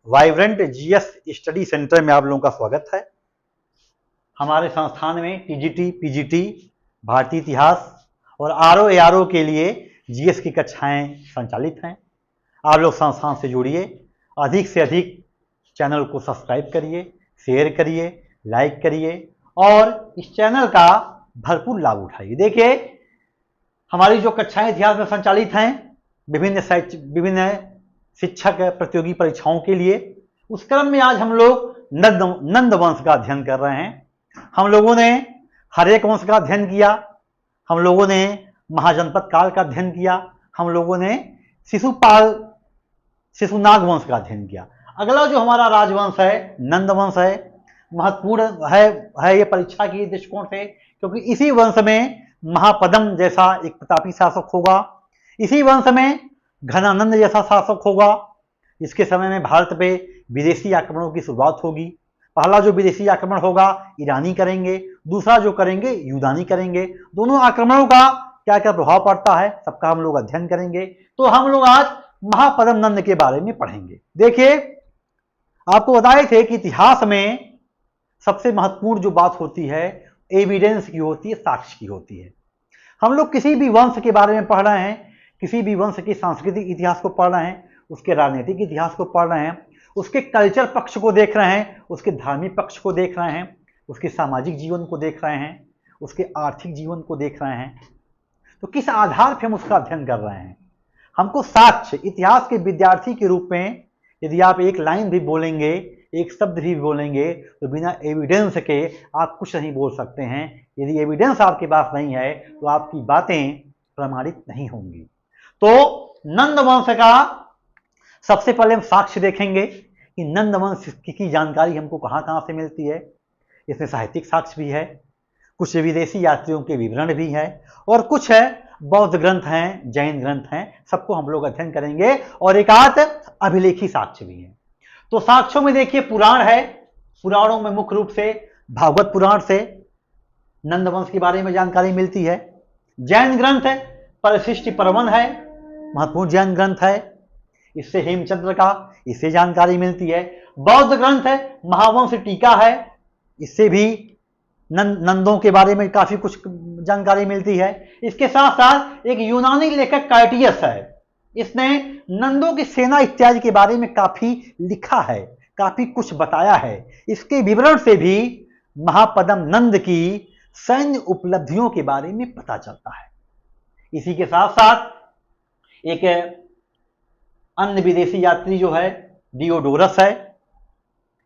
Vibrant GS study centre में आप लोगों का स्वागत है। हमारे संस्थान में टीजीटी, पीजीटी, भारतीय इतिहास और आरओ एआरओ के लिए जीएस की कक्षाएं संचालित हैं। आप लोग संस्थान से जुड़िए, अधिक से अधिक चैनल को सब्सक्राइब करिए, शेयर करिए, लाइक करिए और इस चैनल का भरपूर लाभ उठाइए। देखिए, हमारी जो कक्षाएं इतिहास में संचालित हैं विभिन्न शिक्षक प्रतियोगी परीक्षाओं के लिए, उस क्रम में आज हम लोग नंद वंश का अध्ययन कर रहे हैं। हम लोगों ने हर्यक वंश का अध्ययन किया, हम लोगों ने महाजनपद काल का अध्ययन किया, हम लोगों ने शिशुनाग वंश का अध्ययन किया। अगला जो हमारा राजवंश है नंद वंश है। महत्वपूर्ण है ये परीक्षा की दृष्टिकोण से, क्योंकि इसी वंश में महापद्म जैसा एक प्रतापी शासक होगा, इसी वंश में घनानंद जैसा शासक होगा। इसके समय में भारत पे विदेशी आक्रमणों की शुरुआत होगी। पहला जो विदेशी आक्रमण होगा ईरानी करेंगे, दूसरा जो करेंगे यूनानी करेंगे। दोनों आक्रमणों का क्या क्या प्रभाव पड़ता है सबका हम लोग अध्ययन करेंगे। तो हम लोग आज महापद्म नंद के बारे में पढ़ेंगे। देखिए, आपको बताए थे कि इतिहास में सबसे महत्वपूर्ण जो बात होती है एविडेंस की होती है, साक्ष्य की होती है। हम लोग किसी भी वंश के बारे में पढ़ रहे हैं, किसी भी वंश के सांस्कृतिक इतिहास को पढ़ रहे हैं, उसके राजनीतिक इतिहास को पढ़ रहे हैं, उसके कल्चर पक्ष को देख रहे हैं, उसके धार्मिक पक्ष को देख रहे हैं, उसके सामाजिक जीवन को देख रहे हैं, उसके आर्थिक जीवन को देख रहे हैं, तो किस आधार पर हम उसका अध्ययन कर रहे हैं। हमको साक्ष्य, इतिहास के विद्यार्थी के रूप में यदि आप एक लाइन भी बोलेंगे, एक शब्द भी बोलेंगे, तो बिना एविडेंस के आप कुछ नहीं बोल सकते हैं। यदि एविडेंस आपके पास नहीं है तो आपकी बातें प्रमाणित नहीं होंगी। तो नंद वंश का सबसे पहले हम साक्ष्य देखेंगे कि नंद वंश की जानकारी हमको कहाँ से मिलती है। इसमें साहित्यिक साक्ष्य भी है, कुछ विदेशी यात्रियों के विवरण भी है और कुछ बौद्ध ग्रंथ हैं, जैन ग्रंथ हैं, सबको हम लोग अध्ययन करेंगे और एक आध अभिलेखी साक्ष्य भी है। तो साक्ष्यों में देखिए पुराण है, पुराणों में मुख्य रूप से भागवत पुराण से नंद वंश के बारे में जानकारी मिलती है। जैन ग्रंथ है, परिशिष्टि पर्वन है, महत्वपूर्ण जैन ग्रंथ है, इससे हेमचंद्र का इससे जानकारी मिलती है। बौद्ध ग्रंथ है, महावंश टीका है, इससे भी नंदों के बारे में काफी कुछ जानकारी मिलती है। इसके साथ साथ एक यूनानी लेखक कार्टियस है, इसने नंदों की सेना इत्यादि के बारे में काफी लिखा है, काफी कुछ बताया है। इसके विवरण से भी महापद्म नंद की सैन्य उपलब्धियों के बारे में पता चलता है। इसी के साथ साथ एक अन्य विदेशी यात्री जो है डियोडोरस है,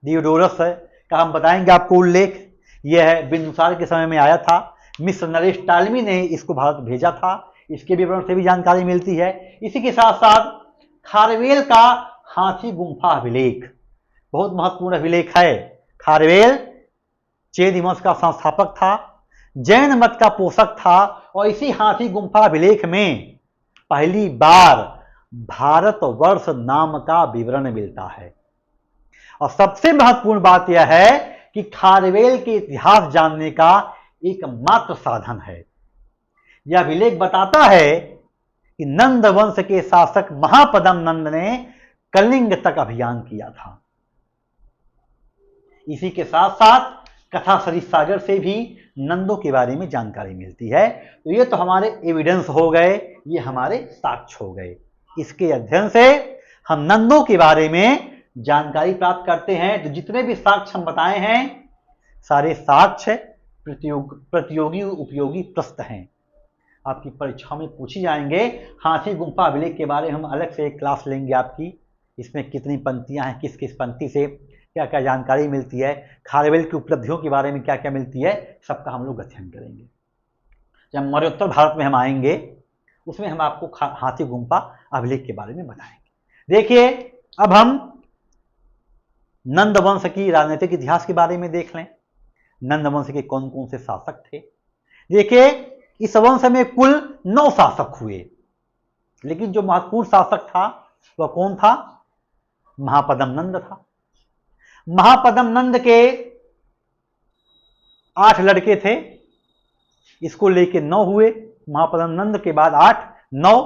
डियोडोरस का हम बताएंगे आपको उल्लेख। यह है बिंदुसार के समय में आया था, मिस्र नरेश टालमी ने इसको भारत भेजा था, इसके विवरण से भी जानकारी मिलती है। इसी के साथ साथ खारवेल का हाथी गुंफा अभिलेख बहुत महत्वपूर्ण अभिलेख है। खारवेल चेद वंश का संस्थापक था, जैन मत का पोषक था और इसी हाथी गुंफा अभिलेख में पहली बार भारतवर्ष नाम का विवरण मिलता है। और सबसे महत्वपूर्ण बात यह है कि खारवेल के इतिहास जानने का एकमात्र साधन है। यह अभिलेख बताता है कि नंद वंश के शासक महापद्म नंद ने कलिंग तक अभियान किया था। इसी के साथ साथ कथा सरित सागर से भी नंदों के बारे में जानकारी मिलती है। तो ये तो हमारे एविडेंस हो गए, ये हमारे साक्ष्य हो गए। इसके अध्ययन से हम नंदों के बारे में जानकारी प्राप्त करते हैं। तो जितने भी साक्ष्य हम बताए हैं सारे साक्ष्य प्रतियोगी उपयोगी प्रश्न हैं, आपकी परीक्षा में पूछी जाएंगे। हाथी गुंफा अभिलेख के बारे में हम अलग से एक क्लास लेंगे आपकी, इसमें कितनी पंक्तियां हैं, किस किस पंक्ति से क्या क्या जानकारी मिलती है, खारवेल की उपलब्धियों के बारे में क्या क्या मिलती है, सबका हम लोग अध्ययन करेंगे। जब मध्योत्तर भारत में हम आएंगे उसमें हम आपको हाथी गुंफा अभिलेख के बारे में बताएंगे। देखिए, अब हम नंद वंश की राजनीतिक इतिहास के बारे में देख लें। नंद वंश के कौन कौन से शासक थे। देखिए, इस वंश में कुल 9 शासक हुए, लेकिन जो महत्वपूर्ण शासक था वह कौन था? महापद्म नंद था। महापद्म नंद के 8 लड़के थे, इसको लेके 9 हुए। महापद्म नंद के बाद 8, 9,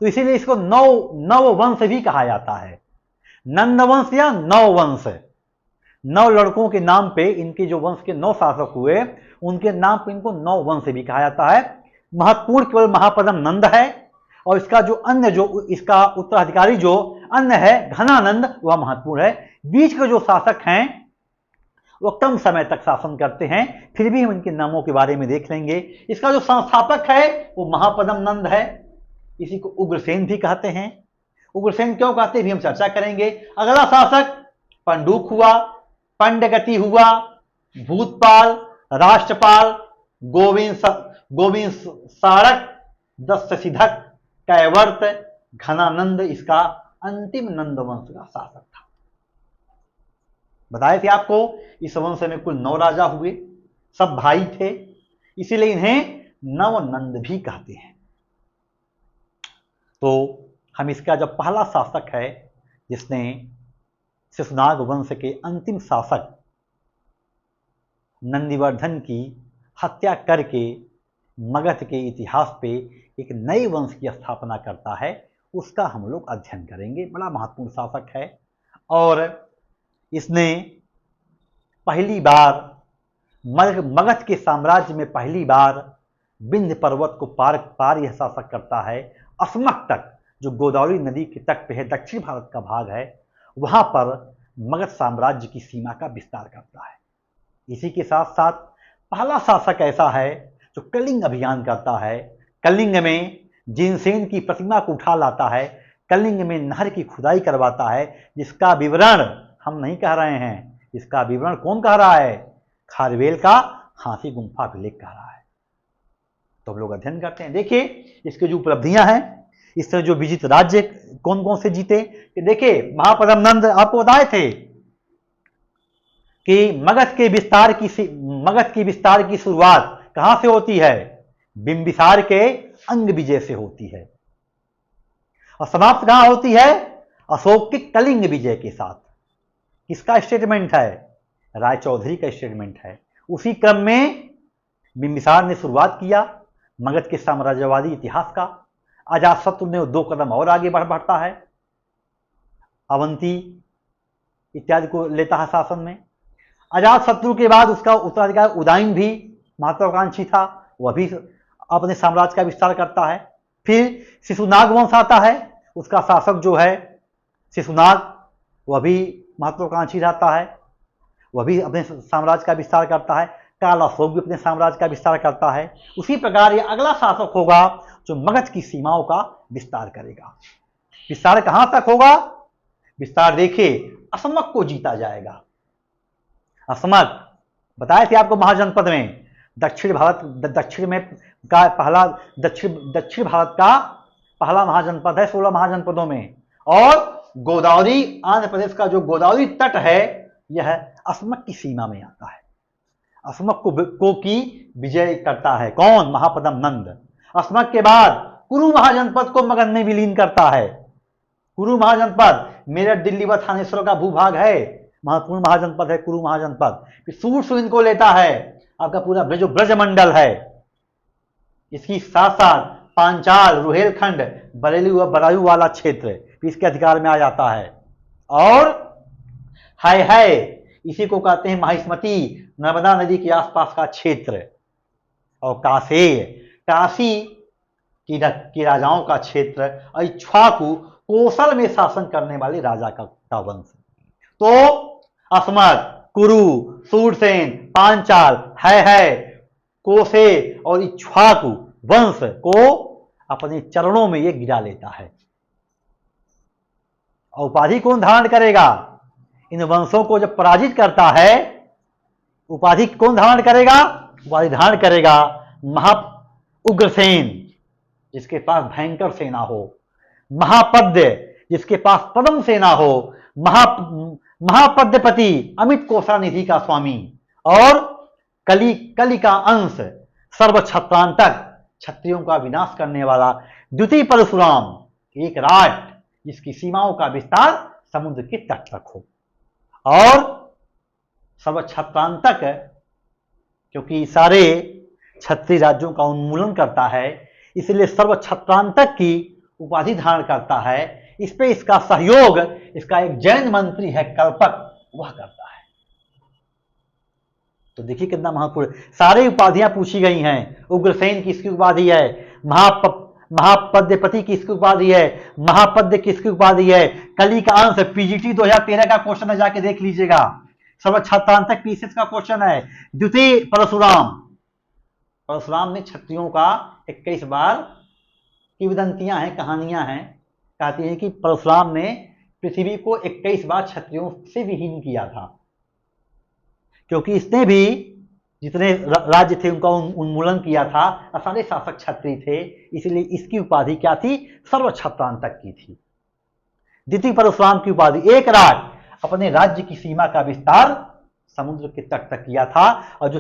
तो इसीलिए इसको नव वंश भी कहा जाता है। नंदवंश या नौ वंश, 9 लड़कों के नाम पे इनके जो वंश के 9 शासक हुए उनके नाम पे इनको 9 वंश भी कहा जाता है। महत्वपूर्ण केवल महापद्म नंद है और इसका जो अन्य जो इसका उत्तराधिकारी जो अन्य है घनानंद वह महत्वपूर्ण है। बीच के जो शासक हैं वो कम समय तक शासन करते हैं, फिर भी हम इनके नामों के बारे में देख लेंगे। इसका जो संस्थापक है वो महापद्म नंद है, इसी को उग्रसेन भी कहते हैं। उग्रसेन क्यों कहते हैं भी हम चर्चा करेंगे। अगला शासक पंडुक हुआ, पंडगति हुआ, भूतपाल, राष्ट्रपाल, गोविंद सारक, दशसिधक, कैवर्त, घनानंद इसका अंतिम नंद वंश का शासक था। बताए थे आपको इस वंश में कुल 9 राजा हुए, सब भाई थे, इसीलिए इन्हें नवनंद भी कहते हैं। तो हम इसका जब पहला शासक है जिसने शिशुनाग वंश के अंतिम शासक नंदिवर्धन की हत्या करके मगध के इतिहास पे एक नए वंश की स्थापना करता है, उसका हम लोग अध्ययन करेंगे। बड़ा महत्वपूर्ण शासक है और इसने पहली बार मगध के साम्राज्य में पहली बार विंध्य पर्वत को पार यह शासक करता है। अस्मक तक जो गोदावरी नदी के तट पे है, दक्षिण भारत का भाग है, वहां पर मगध साम्राज्य की सीमा का विस्तार करता है। इसी के साथ साथ पहला शासक ऐसा है जो कलिंग अभियान करता है। कलिंग में जिनसेन की प्रतिमा को उठा लाता है, कलिंग में नहर की खुदाई करवाता है, जिसका विवरण हम नहीं कह रहे हैं, इसका विवरण कौन कह रहा है? खारवेल का हाथी गुम्फा अभिलेख कह रहा है। तो हम लोग अध्ययन करते हैं। देखिए इसके जो उपलब्धियां हैं, इस तरह जो विजित राज्य कौन कौन से जीते, कि देखिए महापद्म नंद आपको बताए थे कि मगध के विस्तार की शुरुआत कहां से होती है? बिंबिसार के अंग विजय से होती है और समाप्त कहां होती है? अशोक के कलिंग विजय के साथ। किसका स्टेटमेंट है? राय चौधरी का स्टेटमेंट है। उसी क्रम में बिंबिसार ने शुरुआत किया मगध के साम्राज्यवादी इतिहास का। अजातशत्रु ने 2 कदम और आगे बढ़ता है, अवंती इत्यादि को लेता है शासन में। अजातशत्रु के बाद उसका उत्तराधिकारी उदयन भी महत्वाकांक्षी था, वह भी अपने साम्राज्य का विस्तार करता है। फिर शिशुनाग वंश आता है, उसका शासक जो है शिशुनाग, वह भी महत्वाकांक्षी रहता है, वह भी अपने साम्राज्य का विस्तार करता है। काला अशोक भी अपने साम्राज्य का विस्तार करता है। उसी प्रकार ये अगला शासक होगा जो मगध की सीमाओं का विस्तार करेगा। विस्तार कहां तक होगा? विस्तार देखिए, असमक को जीता जाएगा। असमक बताए थे आपको महाजनपद में दक्षिण भारत का पहला महाजनपद है 16 महाजनपदों में। और गोदावरी, आंध्र प्रदेश का जो गोदावरी तट है यह असमक की सीमा में आता है। असमक को की विजय करता है कौन? महापद्म नंद। असमक के बाद कुरु महाजनपद को मगध में विलीन करता है। कुरु महाजनपद मेरठ, दिल्ली व थानेश्वर का भूभाग है, महत्वपूर्ण महाजनपद है कुरु महाजनपद। फिर सूर्य इनको लेता है, आपका पूरा ब्रजमंडल है। इसकी साथ साथ पांचाल, रुहेलखंड, बरेली व बदायूं वाला क्षेत्र इसके अधिकार में आ जाता है। और है इसी को कहते हैं माहिष्मती, नर्मदा नदी के आसपास का क्षेत्र। और काशी की राजाओं का क्षेत्र, और इक्ष्वाकु कौशल में शासन करने वाले राजा का वंश। तो असमक, कुरु, सूरसेन, पांचाल, है, कोसे और इक्ष्वाकु वंश को अपने चरणों में ये गिरा लेता है। और उपाधि कौन धारण करेगा? इन वंशों को जब पराजित करता है, उपाधि कौन धारण करेगा? उपाधि धारण करेगा उग्रसेन, जिसके पास भयंकर सेना हो, महापद्य, जिसके पास पद्म सेना हो, महापद्यपति, अमित कोषानिधि का स्वामी, और कली का अंश, सर्वक्षत्रांतक, क्षत्रियों का विनाश करने वाला द्वितीय परशुराम, एक राट जिसकी सीमाओं का विस्तार समुद्र के तट तक हो। और सर्वक्षत्रांतक क्योंकि सारे क्षत्रिय राज्यों का उन्मूलन करता है, इसलिए सर्वक्षत्रांतक की उपाधि धारण करता है। इस पे इसका सहयोग इसका एक जैन मंत्री है कल्पक, वह करता है। तो देखिए कितना महत्वपूर्ण, सारी उपाधियां पूछी गई हैं। उग्रसेन किसकी उपाधि है, महापद्यपति किसकी उपाधि है, महापद्य किसकी उपाधि है। कली का अंश पीजीटी 2013 का क्वेश्चन है, जाके देख लीजिएगा। सर्वछत्रांतक पीसीएस का क्वेश्चन है। द्वितीय परशुराम, परशुराम ने क्षत्रियों का 21 बार किंवदंतियां हैं, कहानियां हैं, कहती हैं कि परशुराम ने पृथ्वी को 21 बार क्षत्रियों से विहीन किया था, क्योंकि इसने भी जितने राज्य थे उनका उन्मूलन किया था, सारे शासक क्षत्रिय थे, इसलिए इसकी उपाधि क्या थी, सर्वछत्रांतक की थी। द्वितीय परशुराम की उपाधि, एक राज, अपने राज्य की सीमा का विस्तार समुद्र के तट तक किया था, और जो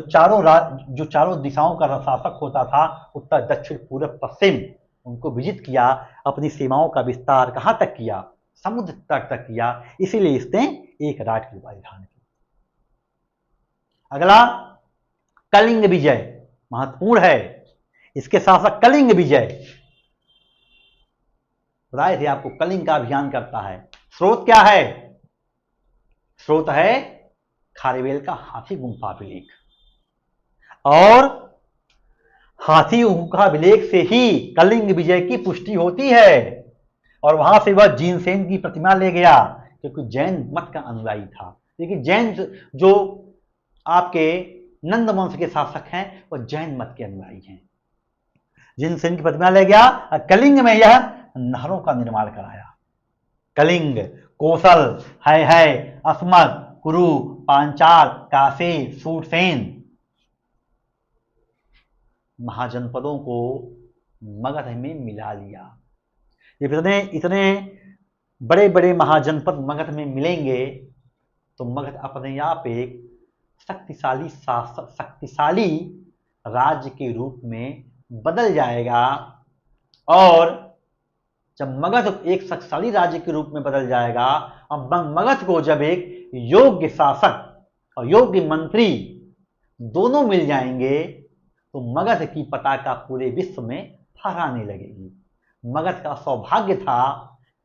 चारों दिशाओं का शासक होता था, उत्तर दक्षिण पूर्व पश्चिम, उनको विजित किया, अपनी सीमाओं का विस्तार कहां तक किया, समुद्र तट तक किया, इसीलिए इसने एक राज की उपाधि धारण की। अगला कलिंग विजय, महत्वपूर्ण है, इसके शासक कलिंग विजय, बताए थे आपको, कलिंग का अभियान करता है। स्रोत क्या है, स्रोत है खारीवेल का हाथी गुंफा अभिलेख, और हाथी गुंफा अभिलेख से ही कलिंग विजय की पुष्टि होती है, और वहां से वह जीनसेन की प्रतिमा ले गया, क्योंकि जैन मत का अनुयायी था। देखिए जैन जो आपके नंद वंश के शासक हैं, वह जैन मत के अनुयायी हैं। जीनसेन की प्रतिमा ले गया, कलिंग में यह नहरों का निर्माण कराया। कलिंग, कोसल, है, अस्मद, कुरु, पांचाल, काशी, सूरसेन, महाजनपदों को मगध में मिला लिया। जब इतने बड़े बड़े महाजनपद मगध में मिलेंगे, तो मगध अपने आप एक शक्तिशाली राज्य के रूप में बदल जाएगा। और जब मगध एक शक्तिशाली राज्य के रूप में बदल जाएगा, और मगध को जब एक योग्य शासक और योग्य मंत्री दोनों मिल जाएंगे, तो मगध की पताका पूरे विश्व में फहराने लगेगी। मगध का सौभाग्य था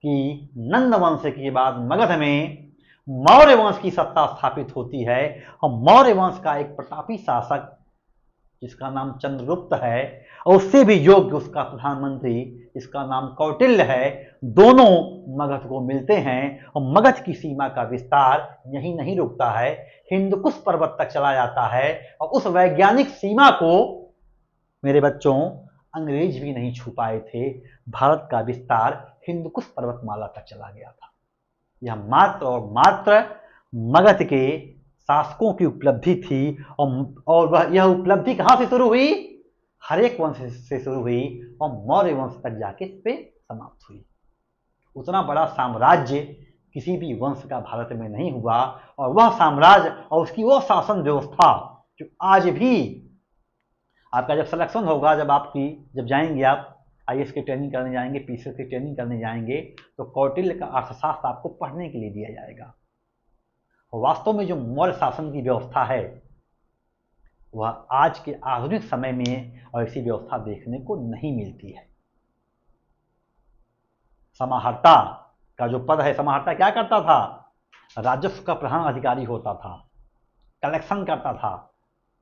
कि नंद वंश के बाद मगध में मौर्य वंश की सत्ता स्थापित होती है, और मौर्य वंश का एक प्रतापी शासक जिसका नाम चंद्रगुप्त है, और उससे भी योग्य उसका प्रधानमंत्री जिसका नाम कौटिल्य है, दोनों मगध को मिलते हैं, और मगध की सीमा का विस्तार यहीं नहीं रुकता है, हिंदकुश पर्वत तक चला जाता है, और उस वैज्ञानिक सीमा को मेरे बच्चों अंग्रेज भी नहीं छू पाए थे। भारत का विस्तार हिंदकुश पर्वतमाला तक चला गया था। यह मात्र और मात्र मगध के शासकों की उपलब्धि थी, और यह उपलब्धि कहां से शुरू हुई, हरेक वंश से शुरू हुई, और मौर्य वंश तक जाके इस पे समाप्त हुई। उतना बड़ा साम्राज्य किसी भी वंश का भारत में नहीं हुआ, और वह साम्राज्य और उसकी वो शासन व्यवस्था जो आज भी आपका जब सिलेक्शन होगा, जब जाएंगे आप आईएएस की ट्रेनिंग करने जाएंगे, पीसीएस की ट्रेनिंग करने जाएंगे, तो कौटिल्य का अर्थशास्त्र आपको पढ़ने के लिए दिया जाएगा। और वास्तव में जो मौर्य शासन की व्यवस्था है, वह आज के आधुनिक समय में और ऐसी व्यवस्था देखने को नहीं मिलती है। समाहर्ता का जो पद है, समाहर्ता क्या करता था, राजस्व का प्रधान अधिकारी होता था, कलेक्शन करता था,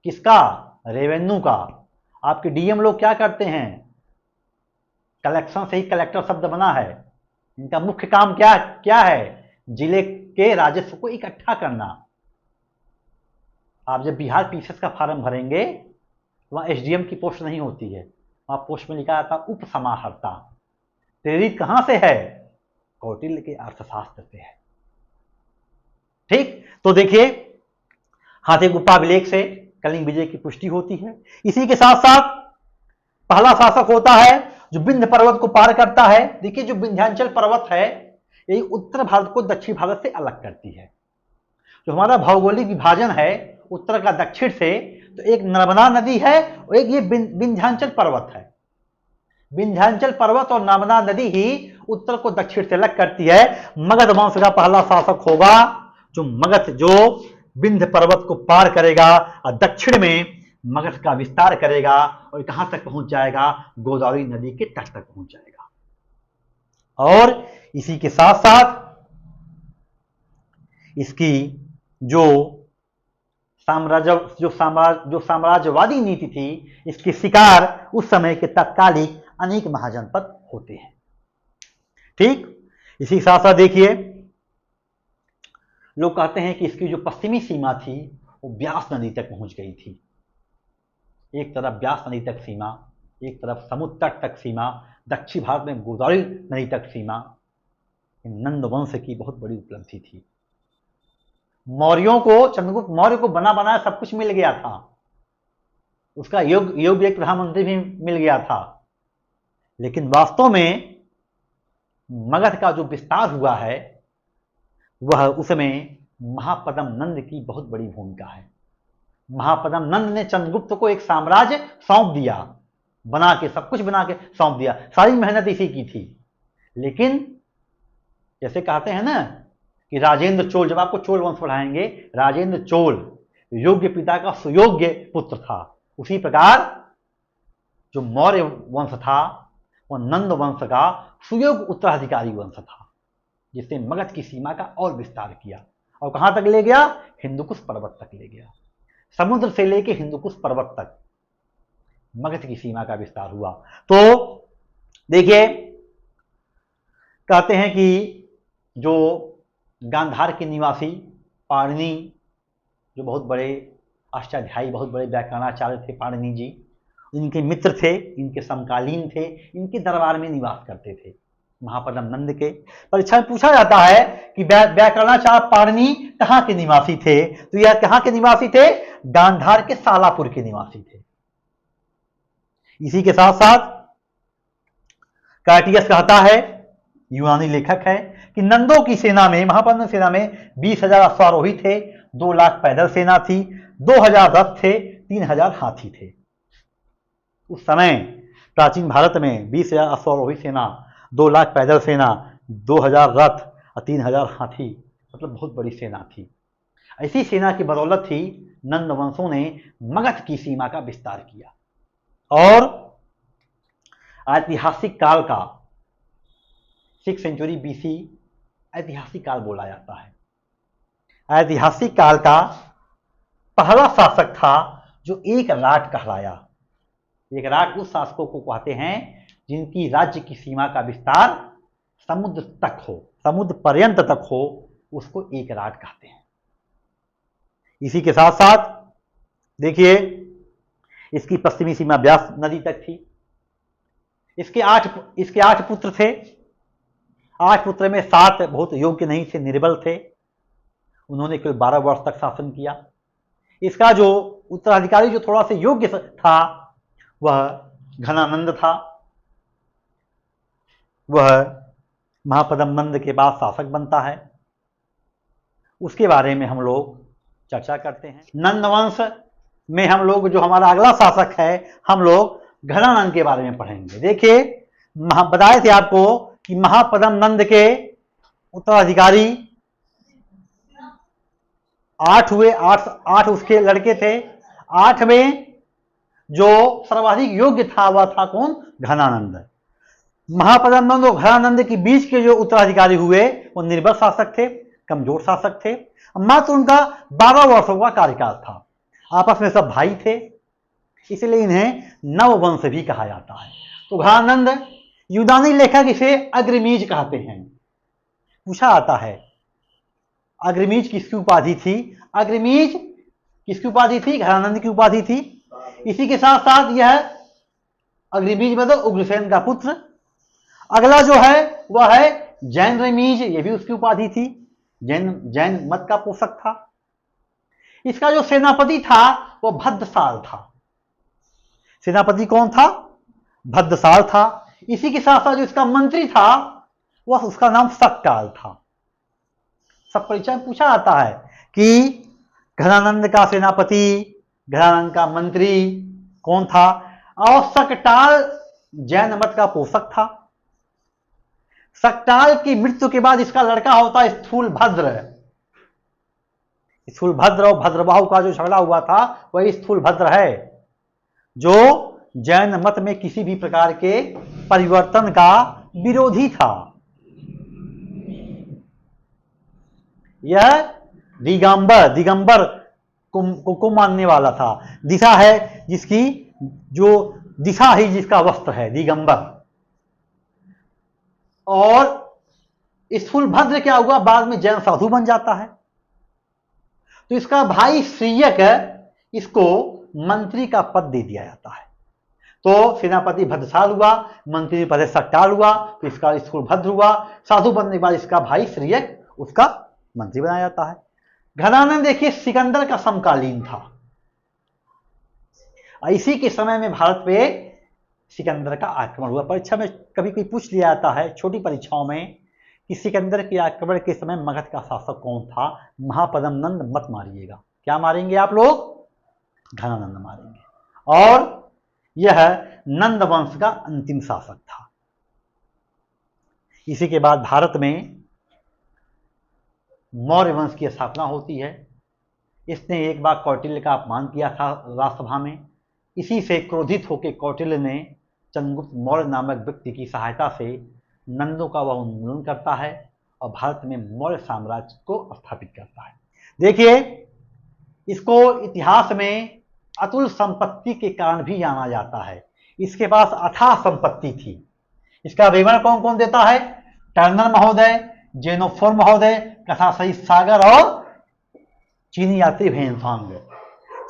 किसका, रेवेन्यू का। आपके डीएम लोग क्या करते हैं, कलेक्शन से ही कलेक्टर शब्द बना है। इनका मुख्य काम क्या है, जिले के राजस्व को इकट्ठा करना। आप जब बिहार पीसीएस का फॉर्म भरेंगे, वहां एसडीएम की पोस्ट नहीं होती है, वहां पोस्ट में लिखा जाता उप समाहर्ता। प्रेरित कहां से है, कौटिल्य के अर्थशास्त्र से है। ठीक, तो देखिए हाथी गुफा अभिलेख से कलिंग विजय की पुष्टि होती है। इसी के साथ साथ पहला शासक होता है जो विंध्य पर्वत को पार करता है। देखिए जो विंध्याचल पर्वत है, यही उत्तर भारत को दक्षिण भारत से अलग करती है। जो हमारा भौगोलिक विभाजन है उत्तर का दक्षिण से, तो एक नर्मदा नदी है और एक ये विंध्याचल पर्वत है। विंध्याचल पर्वत और नर्मदा नदी ही उत्तर को दक्षिण से अलग करती है। मगध वंश का पहला शासक होगा जो विंध्य पर्वत को पार करेगा और दक्षिण में मगध का विस्तार करेगा, और कहां तक पहुंच जाएगा, गोदावरी नदी के तट तक पहुंच जाएगा। और इसी के साथ साथ इसकी जो साम्राज्यवादी नीति थी, इसके शिकार उस समय के तत्कालिक अनेक महाजनपद होते हैं। ठीक, इसी के साथ साथ देखिए, लोग कहते हैं कि इसकी जो पश्चिमी सीमा थी वो ब्यास नदी तक पहुंच गई थी। एक तरफ ब्यास नदी तक सीमा, एक तरफ समुद्र तट तक सीमा, दक्षिण भारत में गोदावरी नदी तक सीमा। नंद वंश की बहुत बड़ी उपलब्धि थी। मौर्यों को, चंद्रगुप्त मौर्य को बना बनाया सब कुछ मिल गया था, उसका योग्य एक प्रधानमंत्री भी मिल गया था, लेकिन वास्तव में मगध का जो विस्तार हुआ है वह उसमें महापद्म नंद की बहुत बड़ी भूमिका है। महापद्म नंद ने चंद्रगुप्त को एक साम्राज्य सौंप दिया, बना के, सब कुछ बना के सौंप दिया, सारी मेहनत इसी की थी। लेकिन जैसे कहते हैं ना कि राजेंद्र चोल, जब आपको चोल वंश पढ़ाएंगे, राजेंद्र चोल योग्य पिता का सुयोग्य पुत्र था, उसी प्रकार जो मौर्य वंश था वह नंद वंश का सुयोग्य उत्तराधिकारी वंश था, जिसने मगध की सीमा का और विस्तार किया। और कहां तक ले गया? हिंदुकुश पर्वत तक ले गया। समुद्र से लेके हिंदुकुश पर्वत तक मगध की सीमा का विस्तार हुआ। तो देखिए, कहते हैं कि जो गांधार के निवासी पाणिनि, जो बहुत बड़े अष्टाध्यायी, बहुत बड़े व्याकरणाचार्य थे पाणिनि जी, इनके मित्र थे, इनके समकालीन थे, इनके दरबार में निवास करते थे महापद्म नंद के। परीक्षा में पूछा जाता है कि व्याकरणाचार्य पाणिनि कहाँ के निवासी थे, तो यह कहाँ के निवासी थे? गांधार के सालापुर के निवासी थे। इसी के साथ साथ कार्टियस कहता है, यूनानी लेखक है, कि नंदों की सेना में, महापद्म सेना में 20,000 अश्वारोही थे, 2 लाख पैदल सेना थी, 2,000 रथ थे, 3,000 हाथी थे। उस समय प्राचीन भारत में 20,000 अश्वारोही सेना, 2 लाख पैदल सेना, 2,000 रथ और 3,000 हाथी, मतलब बहुत बड़ी सेना थी। ऐसी सेना की बदौलत ही नंद वंशों ने मगध की सीमा का विस्तार किया। और ऐतिहासिक काल का 6th सेंचुरी BC ऐतिहासिक काल बोला जाता है। ऐतिहासिक काल का पहला शासक था जो एक राट कहलाया। एक राट उस शासकों को कहते हैं जिनकी राज्य की सीमा का विस्तार समुद्र तक हो, समुद्र पर्यंत तक हो, उसको एक राट कहते हैं। इसी के साथ साथ देखिए, इसकी पश्चिमी सीमा ब्यास नदी तक थी। इसके 8 पुत्र थे। 8 पुत्र में 7 बहुत योग्य नहीं थे, निर्बल थे। उन्होंने केवल 12 वर्ष तक शासन किया। इसका जो उत्तराधिकारी जो थोड़ा सा योग्य था वह घनानंद था। वह महापद्म नंद के बाद शासक बनता है। उसके बारे में हम लोग चर्चा करते हैं। नंद वंश में हम लोग, जो हमारा अगला शासक है, हम लोग घनानंद के बारे में पढ़ेंगे। देखिए, बताए थे आपको कि महापद्म नंद के उत्तराधिकारी 8 हुए। 8 उसके लड़के थे। 8 में जो सर्वाधिक योग्य था वह था कौन? घनानंद। महापद्म नंद और घनानंद के बीच के जो उत्तराधिकारी हुए वो निर्बल शासक थे, कमजोर शासक थे। मात्र उनका 12 वर्षों का कार्यकाल था। आपस में सब भाई थे, इसलिए इन्हें नववंश भी कहा जाता है। तो घनानंद, यूनानी लेखक इसे अग्रमीज कहते हैं। पूछा आता है अग्रमीज किसकी उपाधि थी? अग्रमीज किसकी उपाधि थी? घनानंद की उपाधि थी। इसी के साथ साथ यह अग्रमीज मतलब उग्रसेन का पुत्र। अगला जो है वह है जैनरमीज, यह भी उसकी उपाधि थी। जैन मत का पोषक था। इसका जो सेनापति था वह भद्रसाल था। सेनापति कौन था? भद्रसाल था। इसी के साथ साथ जो इसका मंत्री था वह, उसका नाम सक्काल था। सब परिचय में पूछा जाता है कि घनानंद का सेनापति, घनानंद का मंत्री कौन था? और सक्टाल जैन मत का पोषक था। सक्टाल की मृत्यु के बाद इसका लड़का होता है स्थूलभद्र। स्थूलभद्र और भद्रबाहु का जो झगड़ा हुआ था वही स्थूलभद्र है, जो जैन मत में किसी भी प्रकार के परिवर्तन का विरोधी था। यह दिगंबर, दिगंबर को मानने वाला था। दिशा है जिसकी, जो दिशा ही जिसका वस्त्र है, दिगंबर। और स्थूलभद्र क्या हुआ, बाद में जैन साधु बन जाता है। तो इसका भाई श्रीयक इसको मंत्री का पद दे दिया जाता है। तो सेनापति भद्रसाल हुआ, मंत्री पद सट्टाल हुआ, तो इसका स्थूलभद्र हुआ। साधु बनने के बाद इसका भाई श्रीयक उसका मंत्री बनाया जाता है। घनानंद देखिए सिकंदर का समकालीन था। इसी के समय में भारत पे सिकंदर का आक्रमण हुआ। परीक्षा में कभी कोई पूछ लिया जाता है छोटी परीक्षाओं में कि सिकंदर के आक्रमण के समय मगध का शासक कौन था। महापदम नंद मत मारिएगा। क्या मारेंगे आप लोग? घनानंद मारेंगे। और यह नंद वंश का अंतिम शासक था। इसी के बाद भारत में मौर्य वंश की स्थापना होती है। इसने एक बार कौटिल्य का अपमान किया था राजसभा में। इसी से क्रोधित होकर कौटिल्य ने चंद्रगुप्त मौर्य नामक व्यक्ति की सहायता से नंदों का वह उन्मूलन करता है और भारत में मौर्य साम्राज्य को स्थापित करता है। देखिए, इसको इतिहास में अतुल संपत्ति के कारण भी जाना जाता है। इसके पास अथाह संपत्ति थी। इसका विवरण कौन कौन देता है? टर्नर महोदय, जेनोफोर महोदय, कथा सहित सागर और चीनी यात्री भेनसांग।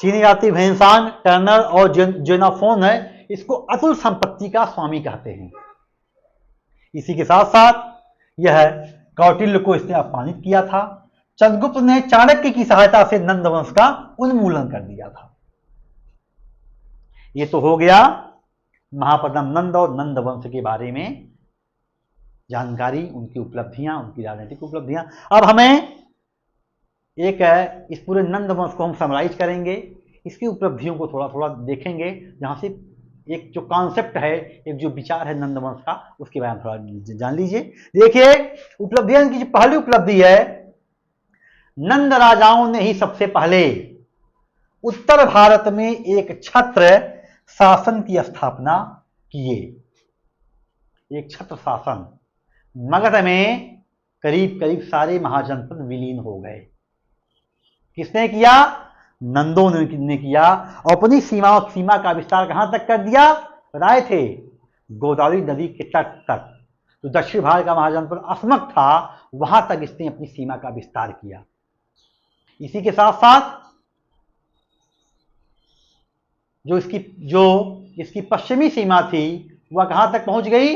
चीनी यात्री भेनसांग, टर्नर और जेनोफोन है, इसको अतुल संपत्ति का स्वामी कहते हैं। इसी के साथ साथ यह कौटिल्य को इसने अपमानित किया था। चंद्रगुप्त ने चाणक्य की सहायता से नंद वंश का उन्मूलन कर दिया था। ये तो हो गया महापद्म नंद और नंद वंश के बारे में जानकारी, उनकी उपलब्धियां, उनकी राजनीतिक उपलब्धियां। अब हमें एक इस पूरे नंद वंश को हम समराइज करेंगे, इसकी उपलब्धियों को थोड़ा थोड़ा देखेंगे, जहां से एक जो कॉन्सेप्ट है, एक जो विचार है नंद वंश का, उसके बारे में थोड़ा जान लीजिए। देखिए, उपलब्धियां की जो पहली उपलब्धि है, नंद राजाओं ने ही सबसे पहले उत्तर भारत में एक छत्र शासन की स्थापना किए। एक छत्र शासन। मगध में करीब करीब सारे महाजनपद विलीन हो गए। किसने किया? नंदों ने किया। और अपनी सीमा का विस्तार कहां तक कर दिया? बताए थे, गोदावरी नदी के तट तक। तो दक्षिण भारत का महाजनपद अस्मक था, वहां तक इसने अपनी सीमा का विस्तार किया। इसी के साथ साथ जो इसकी पश्चिमी सीमा थी, वह कहां तक पहुंच गई?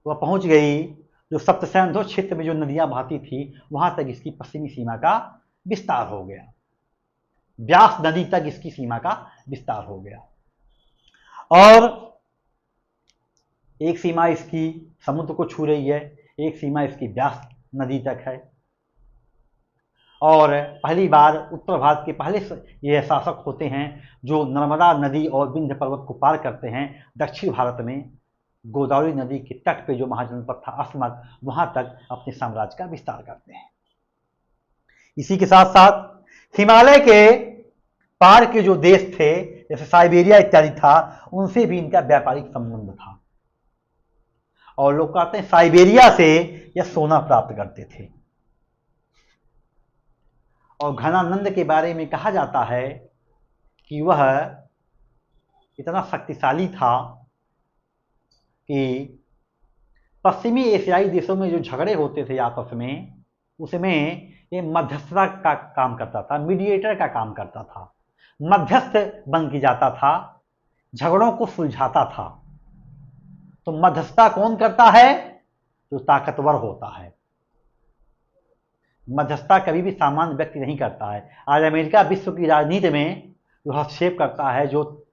वह पहुंच गई जो सप्तसैंधव क्षेत्र में जो नदियां बहती थी, वहां तक इसकी पश्चिमी सीमा का विस्तार हो गया। व्यास नदी तक इसकी सीमा का विस्तार हो गया। और एक सीमा इसकी समुद्र को छू रही है, एक सीमा इसकी व्यास नदी तक है। और पहली बार उत्तर भारत के पहले यह शासक होते हैं जो नर्मदा नदी और विंध्य पर्वत को पार करते हैं। दक्षिण भारत में गोदावरी नदी के तट पे जो महाजनपद था अस्मक, वहां तक अपने साम्राज्य का विस्तार करते हैं। इसी के साथ साथ हिमालय के पार के जो देश थे, जैसे साइबेरिया इत्यादि था, उनसे भी इनका व्यापारिक संबंध था। और लोग कहते हैं साइबेरिया से यह सोना प्राप्त करते थे। और घनानंद के बारे में कहा जाता है कि वह इतना शक्तिशाली था कि पश्चिमी एशियाई देशों में जो झगड़े होते थे आपस में, उसमें ये मध्यस्थता का काम करता था, मीडिएटर का काम करता था, मध्यस्थ बन के जाता था, झगड़ों को सुलझाता था। तो मध्यस्थता कौन करता है? जो ताकतवर होता है। मध्यस्थता कभी भी सामान्य व्यक्ति नहीं करता है। आज अमेरिका विश्व की राजनीति में जो हस्तक्षेप करता है, जो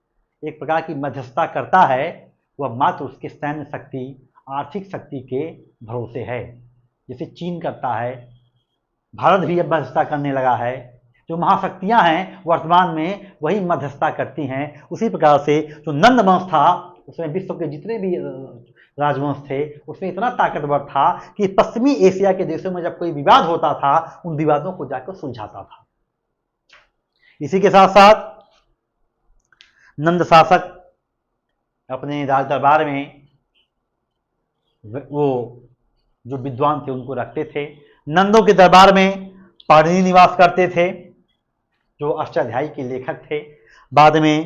एक प्रकार की मध्यस्थता करता है, वह मात्र उसके सैन्य शक्ति, आर्थिक शक्ति के भरोसे है। जैसे चीन करता है, भारत भी अब मध्यस्थता करने लगा है। जो महाशक्तियां हैं वर्तमान में वही मध्यस्थता करती हैं। उसी प्रकार से जो नंद वंश था, उसमें विश्व के जितने भी राजवंश थे, उसमें इतना ताकतवर था कि पश्चिमी एशिया के देशों में जब कोई विवाद होता था, उन विवादों को जाकर सुलझाता था। इसी के साथ साथ नंद शासक अपने राज दरबार में वो जो विद्वान थे उनको रखते थे। नंदों के दरबार में पाणिनि निवास करते थे, जो अष्टाध्यायी के लेखक थे। बाद में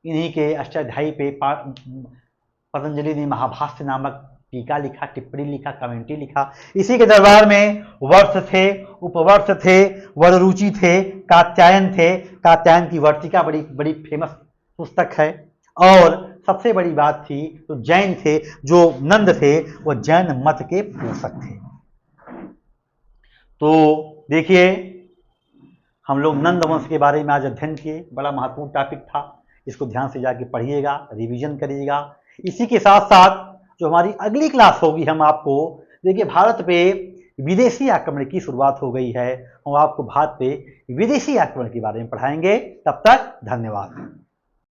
इन्हीं के अष्टाध्यायी पे पतंजलि ने महाभाष्य नामक टीका लिखा, टिप्पणी लिखा, कमेंट्री लिखा। इसी के दरबार में वर्ष थे, उपवर्ष थे, वररुचि थे, कात्यायन थे। कात्यायन की वर्तिका बड़ी बड़ी फेमस पुस्तक है। और सबसे बड़ी बात थी तो जैन थे, जो नंद थे वो जैन मत के पोषक थे। तो देखिए, हम लोग नंद वंश के बारे में आज अध्ययन किए। बड़ा महत्वपूर्ण टॉपिक था, इसको ध्यान से जाके पढ़िएगा, रिवीजन करिएगा। इसी के साथ साथ जो हमारी अगली क्लास होगी, हम आपको देखिए भारत पे विदेशी आक्रमण की शुरुआत हो गई है, हम आपको भारत पे विदेशी आक्रमण के बारे में पढ़ाएंगे। तब तक धन्यवाद।